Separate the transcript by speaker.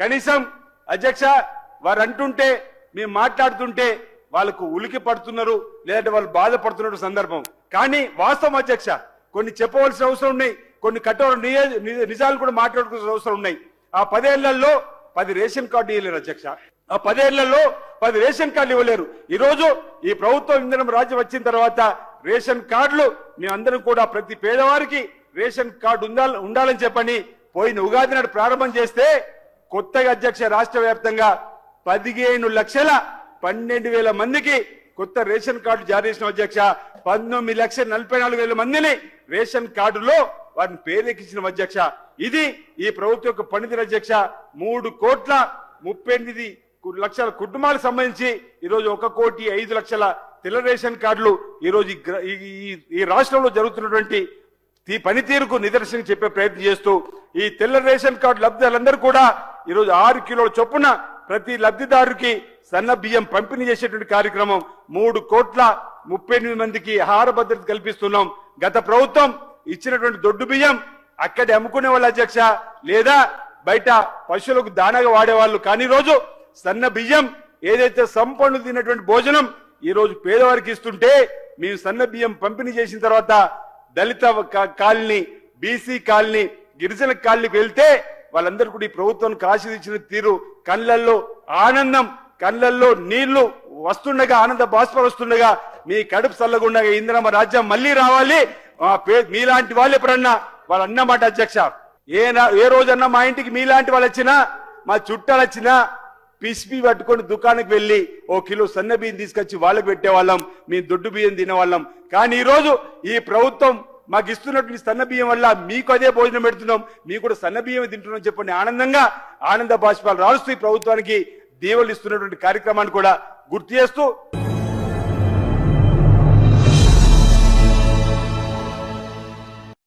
Speaker 1: కనీసం అధ్యక్ష వారు అంటుంటే మేము మాట్లాడుతుంటే వాళ్ళకు ఉలికి పడుతున్నారు, లేదంటే వాళ్ళు బాధపడుతున్న సందర్భం. కానీ వాస్తవం అధ్యక్ష, కొన్ని చెప్పవలసిన అవసరం ఉన్నాయి, కొన్ని కఠోర నిజాలు కూడా మాట్లాడుకోవాల్సిన అవసరం ఉన్నాయి. ఆ 10 ఏళ్లలో 10 రేషన్ కార్డు ఇవ్వలేరు అధ్యక్ష. ఆ 10 ఏళ్లలో 10 రేషన్ కార్డులు ఇవ్వలేరు. ఈ రోజు ఈ ప్రభుత్వం ఇంధనం రాజ్యం వచ్చిన తర్వాత రేషన్ కార్డులు మేమందరం కూడా ప్రతి పేదవారికి రేషన్ కార్డు ఉండాలని చెప్పని పోయిన ఉగాది నాడు ప్రారంభం చేస్తే కొత్తగా అధ్యక్ష రాష్ట్ర వ్యాప్తంగా 15,12,000 మందికి కొత్త రేషన్ కార్డు జారీ చేసిన అధ్యక్ష. 19,44,000 మందిని రేషన్ కార్డులో వారిని పేరెక్కించిన అధ్యక్ష. ఇది ఈ ప్రభుత్వం యొక్క పనితీరు అధ్యక్ష. 3,38,00,000 కుటుంబాలకు సంబంధించి ఈరోజు 1,05,00,000 తెల్ల రేషన్ కార్డులు ఈరోజు ఈ రాష్ట్రంలో జరుగుతున్నటువంటి ఈ పనితీరుకు నిదర్శనం చెప్పే ప్రయత్నం చేస్తూ ఈ తెల్ల రేషన్ కార్డు లబ్ధిదారులందరూ కూడా ఈరోజు 6 కిలోల చొప్పున ప్రతి లబ్ధిదారుకి సన్న బియ్యం పంపిణీ చేసేటువంటి కార్యక్రమం 3,38,000 మందికి ఆహార భద్రత కల్పిస్తున్నాం. గత ప్రభుత్వం ఇచ్చినటువంటి దొడ్డు బియ్యం అక్కడే అమ్ముకునే వాళ్ళు అధ్యక్ష, లేదా బయట పశువులకు దానాగా వాడేవాళ్ళు. కానీ రోజు సన్న బియ్యం ఏదైతే సంపన్నులు తిన్నటువంటి భోజనం ఈ రోజు పేదవారికి ఇస్తుంటే మేము సన్న బియ్యం పంపిణీ చేసిన తర్వాత దళిత కాలనీ, బీసీ కాలనీ, గిరిజన కాలనీకి వెళ్తే వాళ్ళందరూ కూడా ఈ ప్రభుత్వానికి ఆశీర్వదించిన తీరు, కళ్ళల్లో ఆనందం, కళ్ళల్లో నీళ్లు వస్తుండగా, ఆనంద బాష్పాలు వస్తుండగా మీ కడుపు చల్లగుండగా ఇందిరమ్మ రాజ్యం మళ్లీ రావాలి. మీలాంటి వాళ్ళు ఎప్పుడన్నా వాళ్ళు అన్నమాట అధ్యక్ష. ఏ రోజన్నా మా ఇంటికి మీలాంటి వాళ్ళు వచ్చినా, మా చుట్టాలు వచ్చినా పిసిపి పట్టుకొని దుకాణానికి వెళ్లి 1 కిలో సన్న బియ్యం తీసుకొచ్చి వాళ్ళకి పెట్టేవాళ్ళం, మేము దొడ్డు బియ్యం తినేవాళ్ళం. కానీ ఈ రోజు ఈ ప్రభుత్వం మాకు ఇస్తున్నటువంటి సన్న బియ్యం వల్ల మీకు అదే భోజనం పెడుతున్నాం, మీకు కూడా సన్న బియ్యం తింటున్నాం చెప్పండి ఆనందంగా ఆనంద బాష్పాలు రాలుస్తూ ఈ ప్రభుత్వానికి దీవెనలు ఇస్తున్నటువంటి కార్యక్రమాన్ని కూడా గుర్తు చేస్తూ